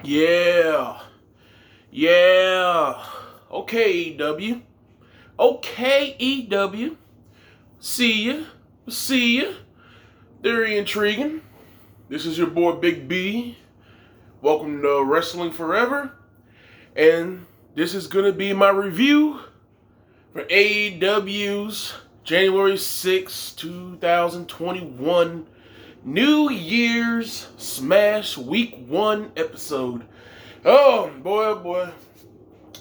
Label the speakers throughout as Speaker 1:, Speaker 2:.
Speaker 1: Yeah. Yeah. Okay, AEW. Okay, EW. See ya. See ya. Very intriguing. This is your boy Big B. Welcome to Wrestling Forever. And this is going to be my review for AEW's January 6, 2021 New Year's Smash Week 1 episode. Oh, boy, oh boy.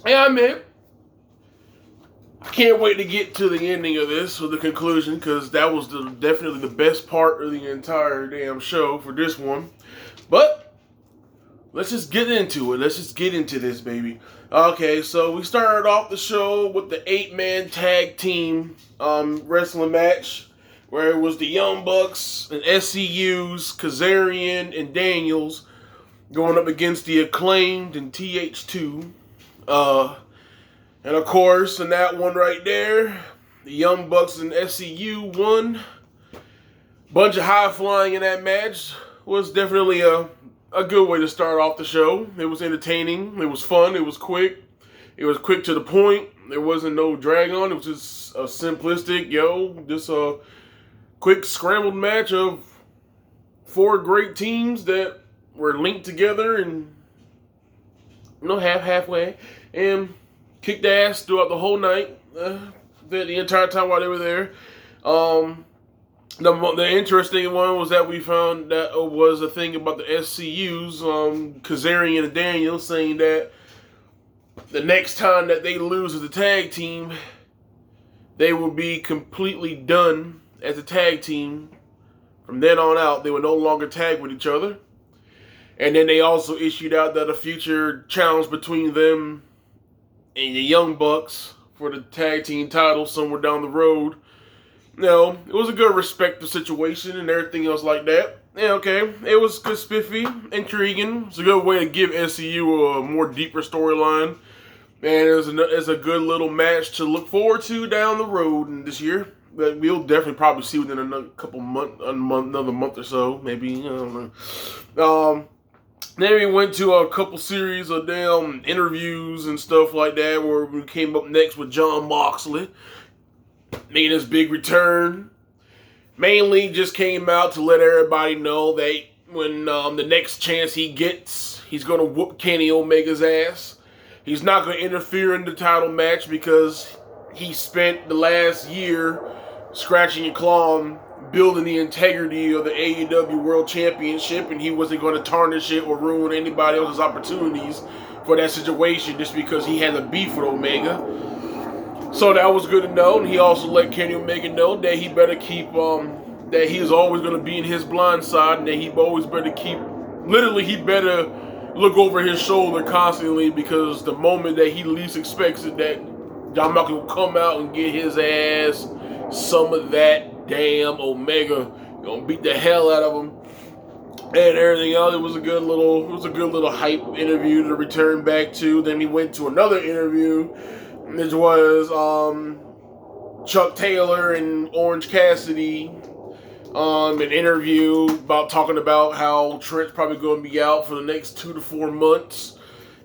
Speaker 1: Yeah, man. I can't wait to get to the ending of this, or the conclusion, because that was definitely the best part of the entire damn show for this one. But let's just get into it. Let's just get into this, baby. Okay, so we started off the show with the 8-man tag team wrestling match, where it was the Young Bucks and SCU's Kazarian and Daniels going up against the Acclaimed and TH2. And of course, in that one right there, the Young Bucks and SCU won. Bunch of high flying in that match. Was definitely a good way to start off the show. It was entertaining. It was fun. It was quick. It was quick to the point. There wasn't no drag on. It was just a simplistic, just a quick scrambled match of 4 great teams that were linked together and halfway and kicked ass throughout the whole night, the entire time while they were there. The interesting one was that we found that was a thing about the SCUs, Kazarian and Daniel, saying that the next time that they lose as a tag team, they will be completely done as a tag team. From then on out, they will no longer tag with each other. And then they also issued out that a future challenge between them and the Young Bucks for the tag team title somewhere down the road. It was a good respectful situation and everything else like that. Yeah, okay. It was good, spiffy, intriguing. It's a good way to give SCU a more deeper storyline. And it's a good little match to look forward to down the road in this year. But we'll definitely probably see within another another month or so, maybe. I don't know. Then we went to a couple series of damn interviews and stuff like that, where we came up next with Jon Moxley, making his big return. Mainly just came out to let everybody know that when the next chance he gets, he's going to whoop Kenny Omega's ass. He's not going to interfere in the title match because he spent the last year scratching and clawing, building the integrity of the AEW World Championship, and he wasn't going to tarnish it or ruin anybody else's opportunities for that situation just because he had a beef with Omega. So that was good to know. And he also let Kenny Omega know that he better keep, that he is always going to be in his blind side, and that he always better keep, literally he better look over his shoulder constantly, because the moment that he least expects it, that John Moxley will come out and get his ass some of that damn Omega. Gonna beat the hell out of him and everything else. It was a good little hype interview to return back to. Then he went to another interview, which was Chuck Taylor and Orange Cassidy. An interview talking about how Trent's probably going to be out for the next 2 to 4 months,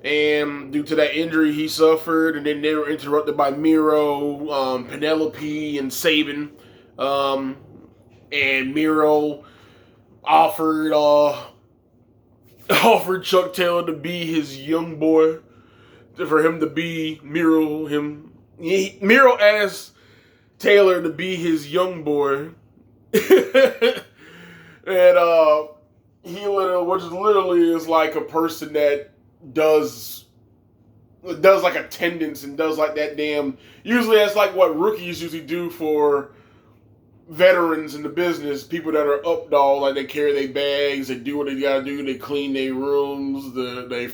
Speaker 1: and due to that injury he suffered. And then they were interrupted by Miro, Penelope, and Sabin. And Miro offered Chuck Taylor to be his young boy, for him to be Miro. Miro asked Taylor to be his young boy. And he literally is like a person that does like attendance and does like that damn. Usually that's like what rookies usually do for veterans in the business, people that are up dog, like they carry their bags, they do what they gotta do, they clean their rooms, they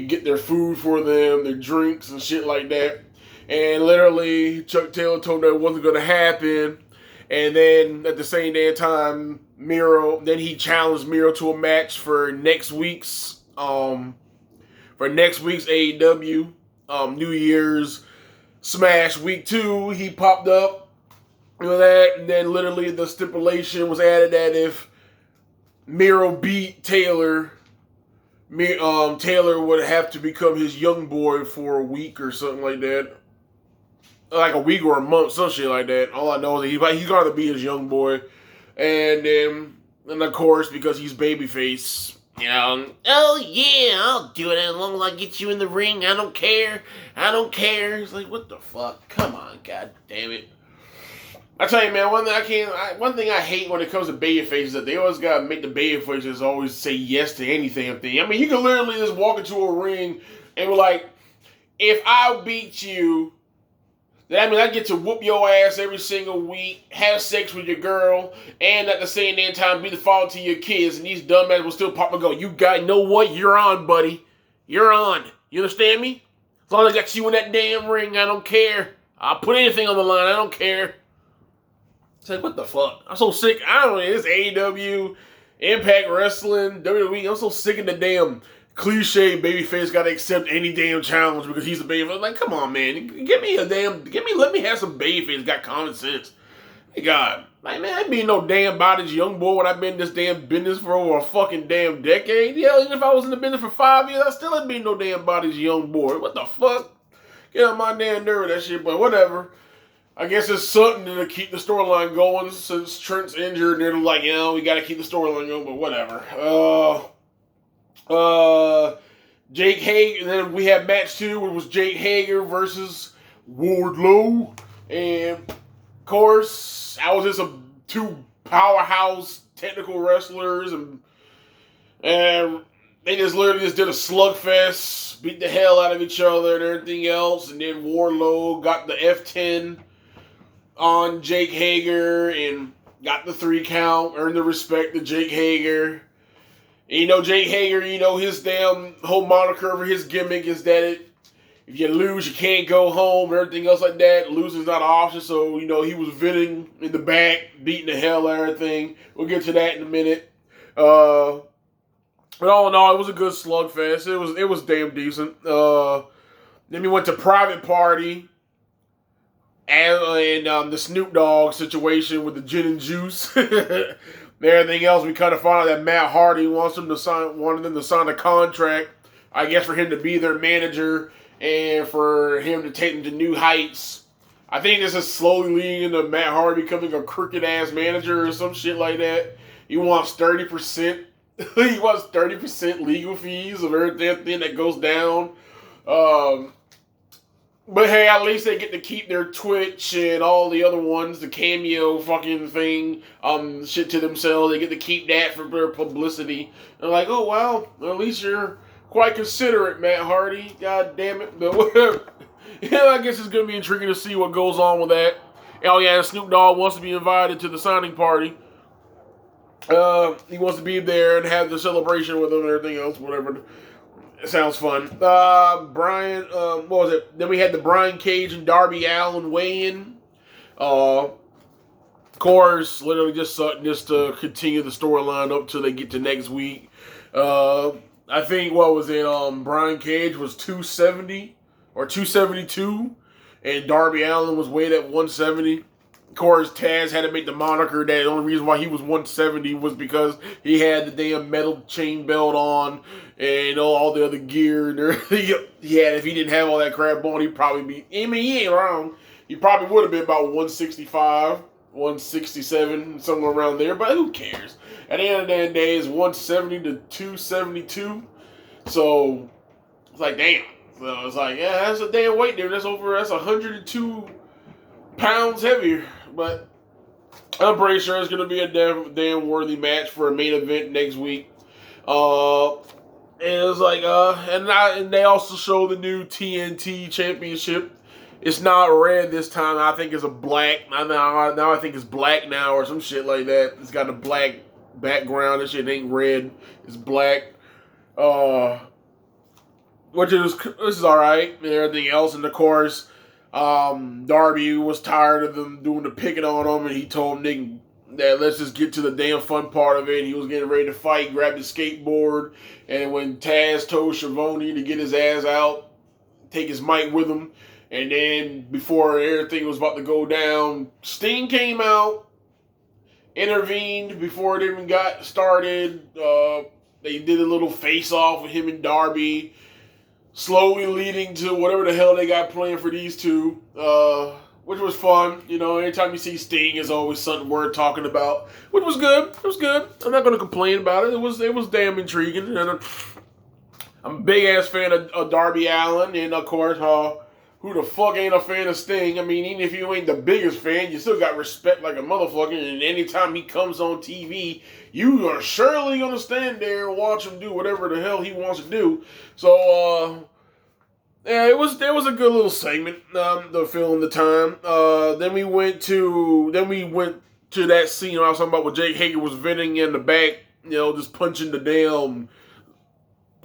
Speaker 1: get their food for them, their drinks and shit like that. And literally Chuck Taylor told them it wasn't gonna happen. And then at the same damn time, he challenged Miro to a match for next week's AEW New Year's Smash Week 2. He popped up with that, and then literally the stipulation was added that if Miro beat Taylor Taylor would have to become his young boy for a week or something like that. Like a week or a month, some shit like that. All I know is he's got to be his young boy. And of course, because he's babyface, oh yeah, I'll do it as long as I get you in the ring. I don't care. It's like, what the fuck? Come on, god damn it. I tell you, man, one thing I hate when it comes to babyfaces is that they always gotta make the babyfaces always say yes to anything. I mean, you can literally just walk into a ring and be like, if I beat you, that means I get to whoop your ass every single week, have sex with your girl, and at the same damn time be the father to your kids, and these dumbasses will still pop and go, you know what? You're on, buddy. You're on. You understand me? As long as I got you in that damn ring, I don't care. I'll put anything on the line, I don't care. It's like, what the fuck? I'm so sick. I don't know, it's AEW, Impact Wrestling, WWE. I'm so sick of the damn cliche babyface gotta accept any damn challenge because he's a babyface. Like, come on, man. Let me have some babyface got common sense. Hey, God. Like, man, I ain't been no damn bodies young boy when I've been in this damn business for over a fucking damn decade. Yeah, even if I was in the business for 5 years, I still ain't been no damn bodies young boy. What the fuck? Get on my damn nerve with that shit, but whatever. I guess it's something to keep the storyline going since Trent's injured, and they're like, we gotta keep the storyline going, but whatever. Jake Hager, and then we had match 2, which was Jake Hager versus Wardlow. And, of course, I was just two powerhouse technical wrestlers, and they just literally just did a slugfest, beat the hell out of each other and everything else, and then Wardlow got the F10 on Jake Hager and got the 3 count, earned the respect of Jake Hager. And Jake Hager, his damn whole moniker over his gimmick is that if you lose, you can't go home and everything else like that. Losing's not an option, so, he was venting in the back, beating the hell out of everything. We'll get to that in a minute. But all in all, it was a good slugfest. It was damn decent. Then we went to Private Party. And the Snoop Dogg situation with the gin and juice. Everything else, we kind of found out that Matt Hardy wanted them to sign a contract. I guess for him to be their manager and for him to take them to new heights. I think this is slowly leading into Matt Hardy becoming a crooked ass manager or some shit like that. He wants 30%. He wants 30% legal fees of everything that goes down. But hey, at least they get to keep their Twitch and all the other ones, the Cameo fucking thing, shit to themselves. They get to keep that for their publicity. They're like, oh wow, at least you're quite considerate, Matt Hardy. God damn it. But whatever. I guess it's gonna be intriguing to see what goes on with that. Oh yeah, Snoop Dogg wants to be invited to the signing party. He wants to be there and have the celebration with them and everything else, whatever. It sounds fun. Brian, what was it? Then we had the Brian Cage and Darby Allin weigh-in. Of course, literally just to continue the storyline up till they get to next week. I think, what was it? Brian Cage was 270 or 272, and Darby Allin was weighed at 170. Of course, Taz had to make the moniker that the only reason why he was 170 was because he had the damn metal chain belt on and all the other gear and everything. Yeah, if he didn't have all that crap on, he'd probably be, he ain't wrong. He probably would have been about 165, 167, somewhere around there, but who cares? At the end of the day, it's 170 to 272. So, it's like, damn. So, it's like, yeah, that's a damn weight there. That's 102 pounds heavier. But I'm pretty sure it's going to be a damn worthy match for a main event next week. And it's like, and they also show the new TNT Championship. It's not red this time. I think it's a black. Now I think it's black now or some shit like that. It's got a black background. This shit ain't red. It's black. Which is alright and everything else. And of course, Darby was tired of them doing the picking on him, and he told Nick that let's just get to the damn fun part of it. He was getting ready to fight, grabbed his skateboard, and when Taz told Schiavone to get his ass out, take his mic with him, and then before everything was about to go down, Sting came out, intervened before it even got started, They did a little face-off with him and Darby, slowly leading to whatever the hell they got planned for these two, which was fun. You know, anytime you see Sting, is always something worth talking about, which was good. It was good. I'm not going to complain about it. It was damn intriguing. And I'm a big-ass fan of Darby Allin, and of course, who the fuck ain't a fan of Sting? I mean, even if you ain't the biggest fan, you still got respect like a motherfucker, and anytime he comes on TV, you are surely gonna stand there and watch him do whatever the hell he wants to do. So, yeah, it was a good little segment, to fill in the time. Then we went to that scene I was talking about where Jake Hager was venting in the back, you know, just punching the damn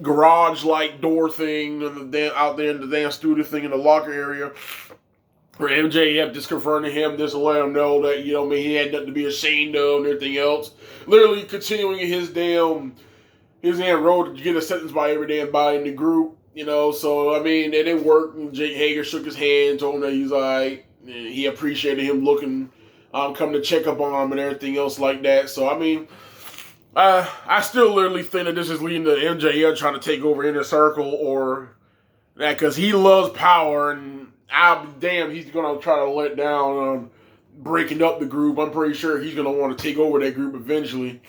Speaker 1: garage-like door thing and out there in the damn studio thing in the locker area, where MJF just confronting him, just to let him know that, you know, he had nothing to be ashamed of and everything else. Literally continuing his damn road to get acceptance by every damn body in the group, you know. So, I mean, and it worked. And Jake Hager shook his hand, told him that he's alright. He appreciated him looking, coming to check up on him and everything else like that. So, I mean, I still literally think that this is leading to MJF trying to take over Inner Circle, or that, because he loves power, and I'll be damned he's going to try to let down on breaking up the group. I'm pretty sure he's going to want to take over that group eventually.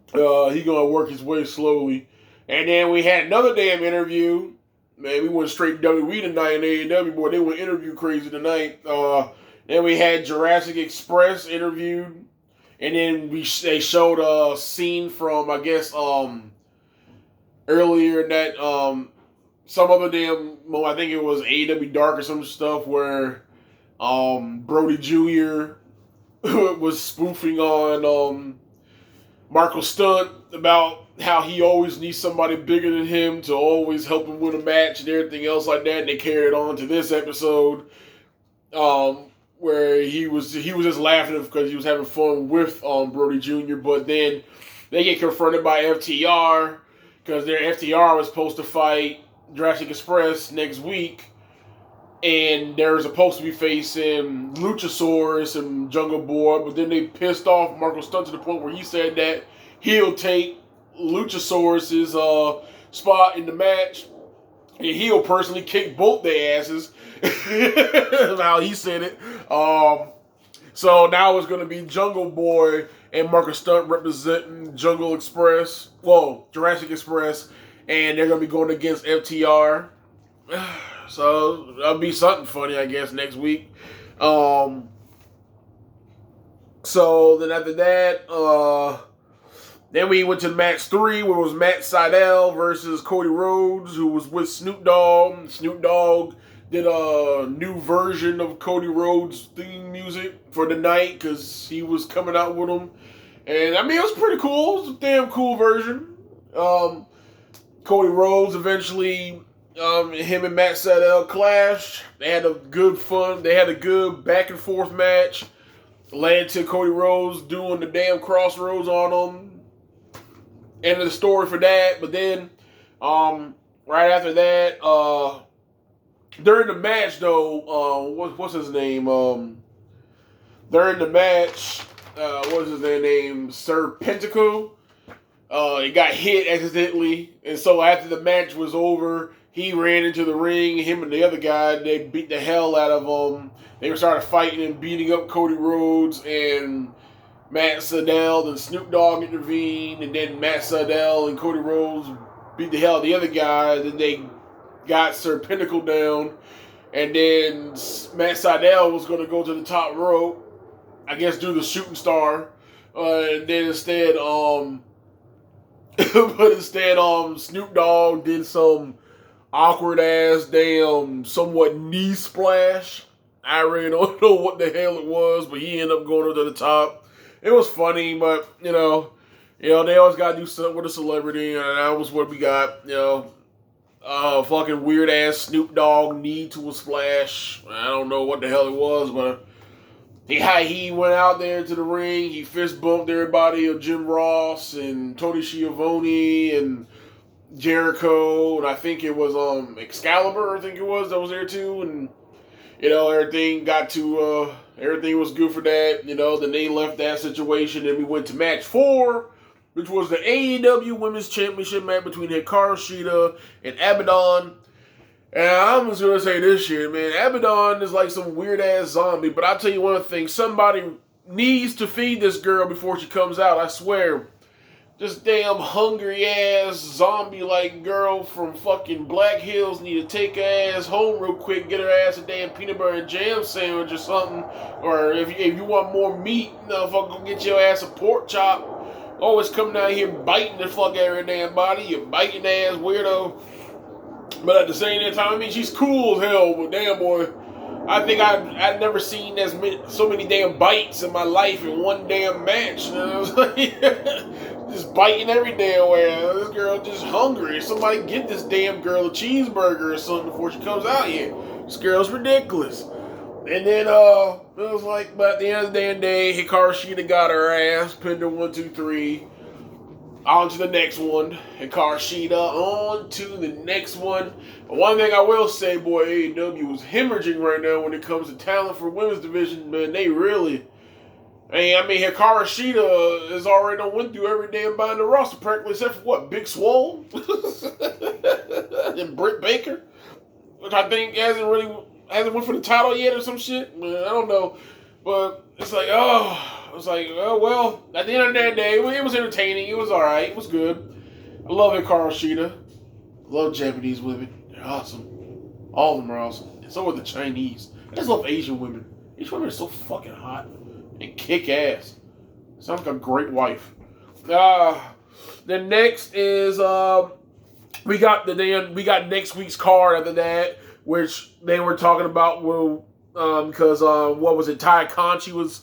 Speaker 1: He's going to work his way slowly. And then we had another damn interview. Man, we went straight to WWE tonight in AEW. Boy, they went interview crazy tonight. Then we had Jurassic Express interviewed. And then they showed a scene from, I guess, earlier that some other damn, well, I think it was AEW Dark or some stuff, where Brody Jr. was spoofing on Marco Stunt about how he always needs somebody bigger than him to always help him win a match and everything else like that. And they carried on to this episode. Where he was just laughing because he was having fun with Brody Jr., but then they get confronted by FTR, because their FTR was supposed to fight Jurassic Express next week, and they were supposed to be facing Luchasaurus and Jungle Boy, but then they pissed off Marco Stunt to the point where he said that he'll take Luchasaurus's spot in the match, and he'll personally kick both their asses. How he said it. So now it's going to be Jungle Boy and Marcus Stunt representing Jurassic Express, and they're going to be going against FTR. So that'll be something funny, I guess, next week. So then after that, then we went to match 3, where it was Matt Sydal versus Cody Rhodes, who was with Snoop Dogg. Snoop Dogg did a new version of Cody Rhodes' theme music for the night, because he was coming out with them. And, I mean, it was pretty cool. It was a damn cool version. Cody Rhodes eventually, him and Matt Sydal clashed. They had a good back and forth match. Led to Cody Rhodes doing the damn crossroads on him. End of the story for that. But then, right after that, during the match, though, what's his name? During the match, what's his name? Sir Pentacle. He got hit accidentally, and so after the match was over, he ran into the ring. Him and the other guy, they beat the hell out of him. They started fighting and beating up Cody Rhodes, and Matt Sydal and Snoop Dogg intervened, and then Matt Sydal and Cody Rhodes beat the hell out of the other guy. Then they got Sir Pinnacle down, and then Matt Sydal was going to go to the top rope, I guess do the shooting star, and then instead, Snoop Dogg did some awkward ass damn somewhat knee splash. I really don't know what the hell it was, but he ended up going to the top. It was funny, but you know, they always gotta do something with a celebrity, and that was what we got. Fucking weird ass Snoop Dogg knee to a splash. I don't know what the hell it was, but he went out there to the ring. He fist bumped everybody of Jim Ross and Tony Schiavone and Jericho, and I think it was Excalibur. I think it was that was there too, and everything was good for that. Then they left that situation, and we went to match 4 which was the AEW Women's Championship match between Hikaru Shida and Abaddon. And I'm just going to say this shit, man. Abaddon is like some weird-ass zombie, but I'll tell you one thing. Somebody needs to feed this girl before she comes out, I swear. This damn hungry-ass zombie-like girl from fucking Black Hills need to take her ass home real quick, get her ass a damn peanut butter and jam sandwich or something. Or if you want more meat, fucking get your ass a pork chop. Always coming out here biting the fuck out of her damn body, you biting ass weirdo. But at the same time, I mean, she's cool as hell, but damn boy, I think I've never seen so many damn bites in my life in one damn match. You know what I'm saying? Just biting every damn way. This girl just hungry. Somebody get this damn girl a cheeseburger or something before she comes out here. This girl's ridiculous. And then it was like, but at the end of the damn day, Hikaru Shida got her ass, pinned her 1, 2, 3. On to the next one. Hikaru Shida on to the next one. But one thing I will say, boy, AEW is hemorrhaging right now when it comes to talent for women's division, man. They really... I mean, Hikaru Shida has already went through every damn body in the roster practically, except for what? Big Swole? And Britt Baker? Which I think hasn't went for the title yet or some shit. Man, I don't know. But it's like, well, at the end of that day, it was entertaining. It was alright. It was good. I love Hikaru Shida. I love Japanese women. They're awesome. All of them are awesome. And so are the Chinese. I just love Asian women. Asian women are so fucking hot and kick ass. Sounds like a great wife. The next is we got next week's card after that, which they were talking about because what was it? Ty Conchi was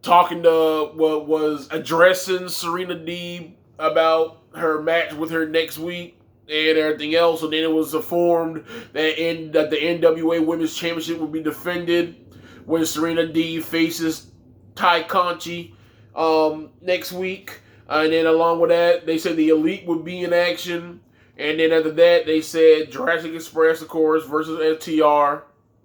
Speaker 1: talking to was addressing Serena Deeb about her match with her next week and everything else. And then it was informed that the NWA Women's Championship would be defended when Serena Deeb faces Ty Conchi next week. And then along with that, they said the Elite would be in action. And then after that, they said Jurassic Express, of course, versus FTR.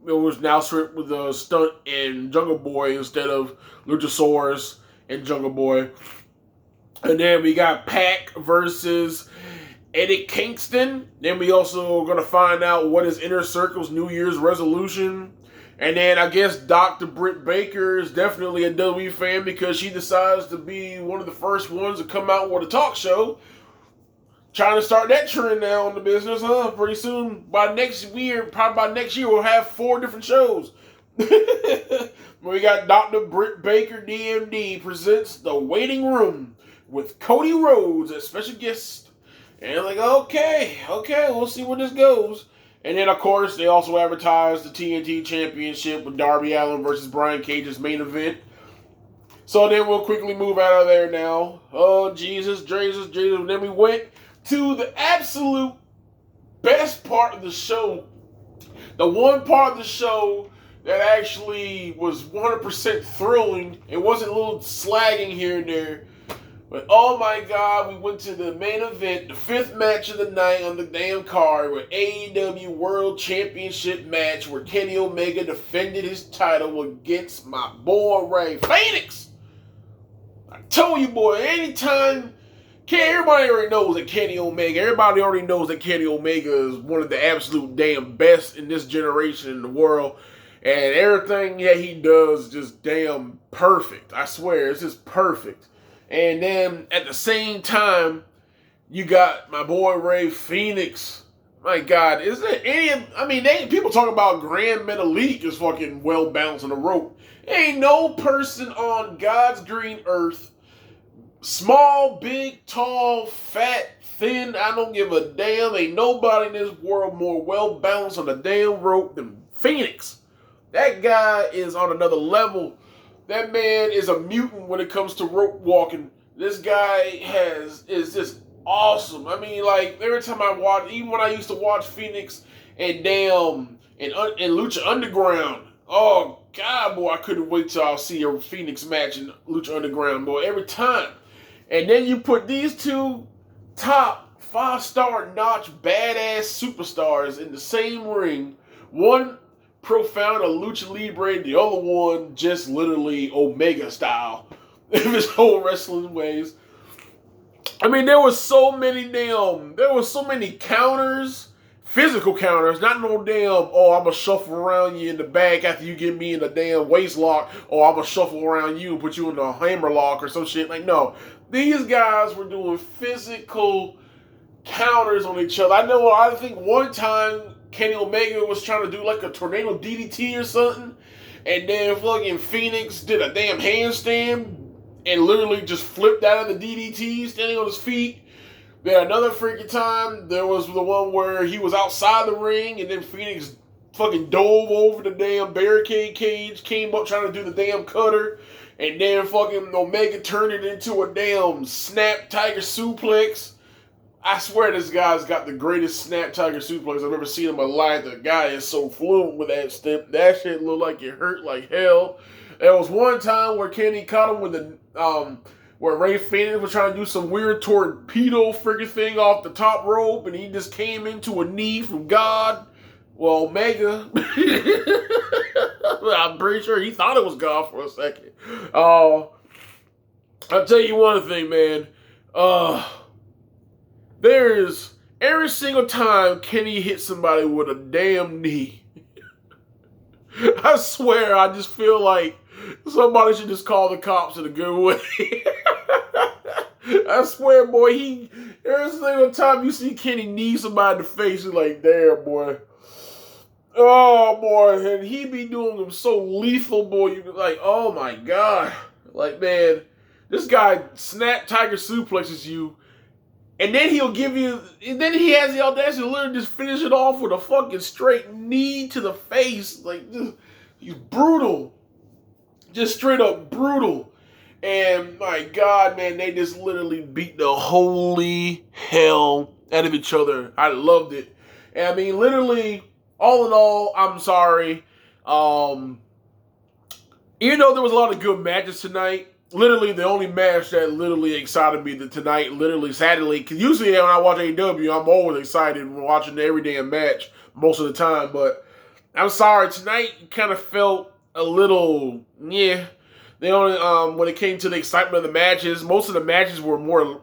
Speaker 1: It was now stripped with a Stunt and Jungle Boy instead of Luchasaurus and Jungle Boy. And then we got Pac versus Eddie Kingston. Then we also are going to find out what is Inner Circle's New Year's resolution. And then I guess Dr. Britt Baker is definitely a WWE fan because she decides to be one of the first ones to come out with a talk show. Trying to start that trend now in the business, huh? Pretty soon, probably by next year, we'll have 4 different shows. We got Dr. Britt Baker, DMD, presents The Waiting Room with Cody Rhodes as special guest. And like, okay, we'll see where this goes. And then, of course, they also advertised the TNT Championship with Darby Allin versus Brian Cage's main event. So then we'll quickly move out of there now. Oh, Jesus. And then we went to the absolute best part of the show. The one part of the show that actually was 100% thrilling. It wasn't a little slagging here and there. But oh my God, we went to the main event, the 5th match of the night on the damn card with AEW World Championship match where Kenny Omega defended his title against my boy Rey Fenix. I told you, boy, anytime, everybody already knows that Kenny Omega is one of the absolute damn best in this generation in the world. And everything that he does is just damn perfect. I swear, it's just perfect. And then at the same time, you got my boy Rey Fenix. My God, is there any? People talk about Grand Metalik is fucking well balanced on the rope. Ain't no person on God's green earth, small, big, tall, fat, thin, I don't give a damn. Ain't nobody in this world more well balanced on the damn rope than Fenix. That guy is on another level. That man is a mutant when it comes to rope walking. This guy is just awesome. I mean, like, every time I watch, even when I used to watch Phoenix and Lucha Underground, oh God, boy, I couldn't wait till I'll see a Phoenix match in Lucha Underground, boy, every time. And then you put these two top 5-star notch badass superstars in the same ring. One profound a Lucha Libre, the other one just literally Omega style in his whole wrestling ways. I mean, there was so many counters, physical counters, not no damn, oh, I'm going to shuffle around you in the back after you get me in the damn waist lock, or I'm going to shuffle around you and put you in the hammer lock or some shit. Like, no. These guys were doing physical counters on each other. I think one time Kenny Omega was trying to do like a tornado DDT or something, and then fucking Phoenix did a damn handstand and literally just flipped out of the DDT standing on his feet. Then another freaking time, there was the one where he was outside the ring and then Phoenix fucking dove over the damn barricade cage, came up trying to do the damn cutter, and then fucking Omega turned it into a damn snap tiger suplex. I swear this guy's got the greatest snap tiger suplex I've ever seen in my life. The guy is so fluent with that step. That shit looked like it hurt like hell. There was one time where Kenny caught him with where Ray Phoenix was trying to do some weird torpedo freaking thing off the top rope, and he just came into a knee from God. Well, Omega, I'm pretty sure he thought it was God for a second. I'll tell you one thing, man. There's every single time Kenny hits somebody with a damn knee. I swear, I just feel like somebody should just call the cops in a good way. I swear, boy, every single time you see Kenny knee somebody in the face, you're like, damn, boy. Oh, boy. And he be doing them so lethal, boy. You be like, oh, my God. Like, man, this guy snap tiger suplexes you. And then he has the audacity to literally just finish it off with a fucking straight knee to the face. Like, he's brutal. Just straight up brutal. And my God, man, they just literally beat the holy hell out of each other. I loved it. And I mean, literally, all in all, I'm sorry. Even though there was a lot of good matches tonight, literally the only match that literally excited me tonight, literally, sadly, because usually when I watch AEW, I'm always excited when watching every damn match most of the time. But I'm sorry, tonight kind of felt a little, yeah. They only when it came to the excitement of the matches, most of the matches were more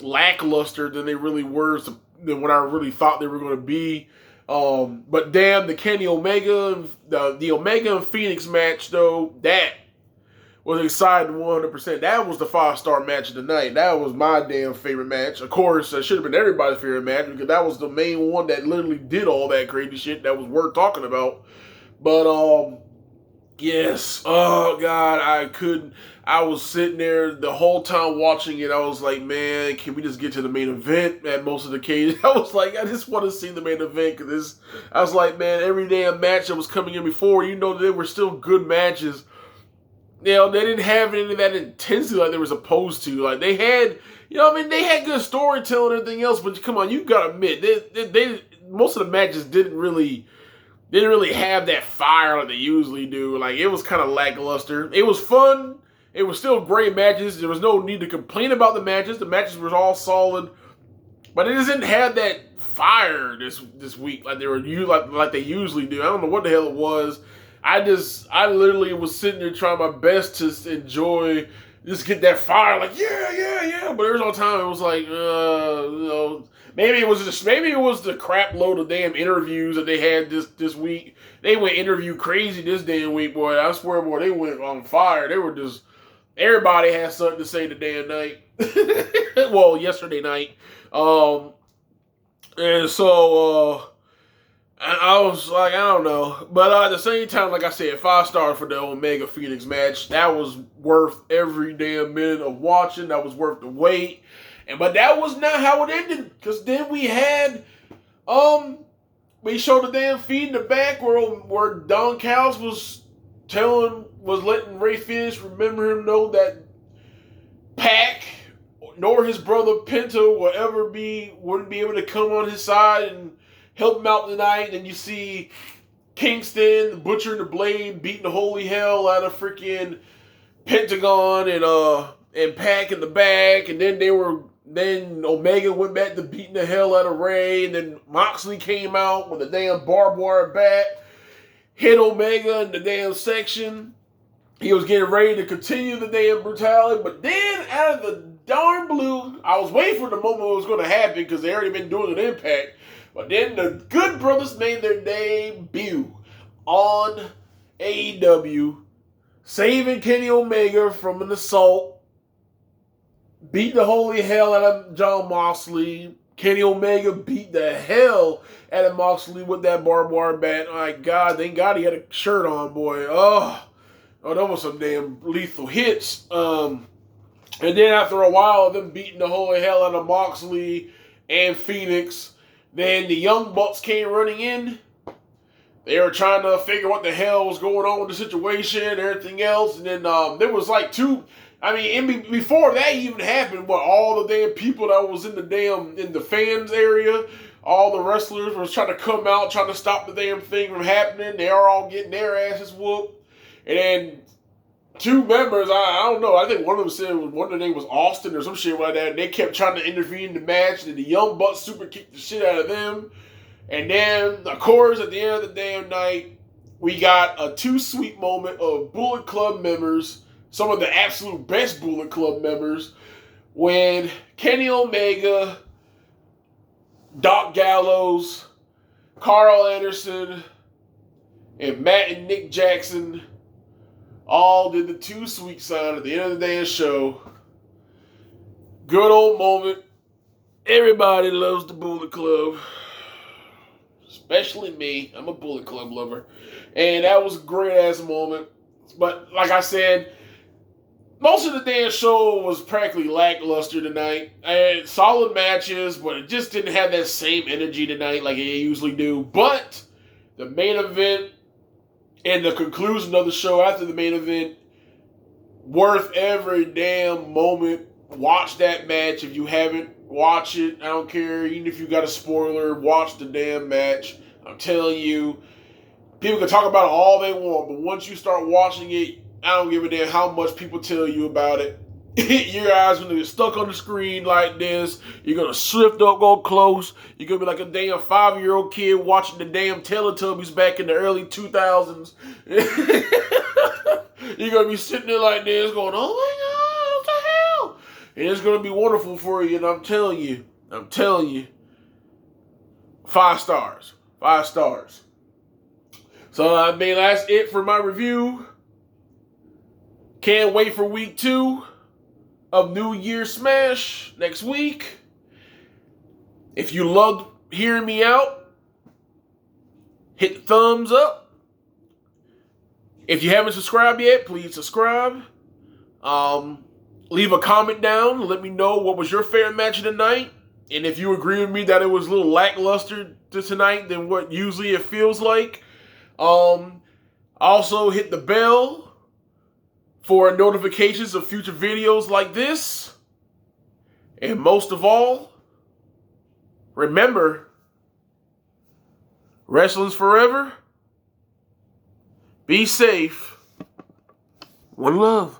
Speaker 1: lackluster than they really were, than what I really thought they were going to be. But damn, the Kenny Omega, the Omega and Phoenix match though, that was exciting 100%. That was the 5-star match of the night. That was my damn favorite match. Of course, it should have been everybody's favorite match because that was the main one that literally did all that crazy shit that was worth talking about. But yes, oh God, I was sitting there the whole time watching it. I was like, man, can we just get to the main event at most of the occasions? I was like, I just want to see the main event because I was like, man, every damn match that was coming in before, they were still good matches. They didn't have any of that intensity like they were supposed to. Like they had, they had good storytelling and everything else. But come on, you gotta admit, they most of the matches didn't really have that fire like they usually do. Like it was kind of lackluster. It was fun. It was still great matches. There was no need to complain about the matches. The matches were all solid, but it just didn't have that fire this week like they usually do. I don't know what the hell it was. I literally was sitting there trying my best to enjoy, just get that fire, like, yeah. But there was no time it was like, maybe it was the crap load of damn interviews that they had this week. They went interview crazy this damn week, boy. I swear, boy, they went on fire. They were just, everybody had something to say the damn night. Well, yesterday night. And so, I was like, I don't know. But at the same time, like I said, 5 stars for the Omega Phoenix match. That was worth every damn minute of watching. That was worth the wait. But that was not how it ended. Because then we had, we showed the damn feed in the back where Don Callis was letting Ray Phoenix remember him know that Pac nor his brother Penta wouldn't be able to come on his side and help him out tonight. And you see Kingston, the Butcher and the Blade beating the holy hell out of freaking Pentagon and Pac in the back. And then Omega went back to beating the hell out of Ray. And then Moxley came out with a damn barbed wire bat, hit Omega in the damn section. He was getting ready to continue the damn brutality. But then out of the darn blue. I was waiting for the moment it was going to happen because they already been doing an Impact. But then the Good Brothers made their debut on AEW, saving Kenny Omega from an assault, beat the holy hell out of Jon Moxley. Kenny Omega beat the hell out of Moxley with that barbed wire bat. My God, thank God he had a shirt on, boy. Oh, that was some damn lethal hits. And then after a while of them beating the holy hell out of Moxley and Phoenix, then the Young Bucks came running in. They were trying to figure what the hell was going on with the situation and everything else. And then there was like before that even happened, all the damn people that was in the fans area, all the wrestlers was trying to come out, trying to stop the damn thing from happening. They are all getting their asses whooped. And then two members, I don't know, I think one of them said one of their name was Austin or some shit like that. And they kept trying to intervene in the match, and the Young Bucks super kicked the shit out of them. And then, of course, at the end of the damn night, we got a too sweet moment of Bullet Club members, some of the absolute best Bullet Club members, when Kenny Omega, Doc Gallows, Carl Anderson, and Matt and Nick Jackson all did the too sweet sign at the end of the damn show. Good old moment. Everybody loves the Bullet Club. Especially me. I'm a Bullet Club lover. And that was a great-ass moment. But like I said, most of the damn show was practically lackluster tonight. I had solid matches, but it just didn't have that same energy tonight like it usually do. But the main event and the conclusion of the show after the main event, worth every damn moment. Watch that match if you haven't. Watch it. I don't care. Even if you got a spoiler, watch the damn match. I'm telling you, people can talk about it all they want, but once you start watching it, I don't give a damn how much people tell you about it. Your eyes are going to get stuck on the screen like this. You're going to shift up, go close. You're going to be like a damn 5-year-old kid watching the damn Teletubbies back in the early 2000s. You're going to be sitting there like this going, oh my God, what the hell? And it's going to be wonderful for you, and I'm telling you, 5 stars. 5 stars. So, that's it for my review. Can't wait for week 2 of New Year's Smash next week. If you loved hearing me out, hit the thumbs up. If you haven't subscribed yet, please subscribe. Leave a comment down. Let me know what was your favorite match of the night. And if you agree with me that it was a little lackluster tonight than what usually it feels like. Also hit the bell for notifications of future videos like this. And most of all, remember, wrestling's forever. Be safe. One love.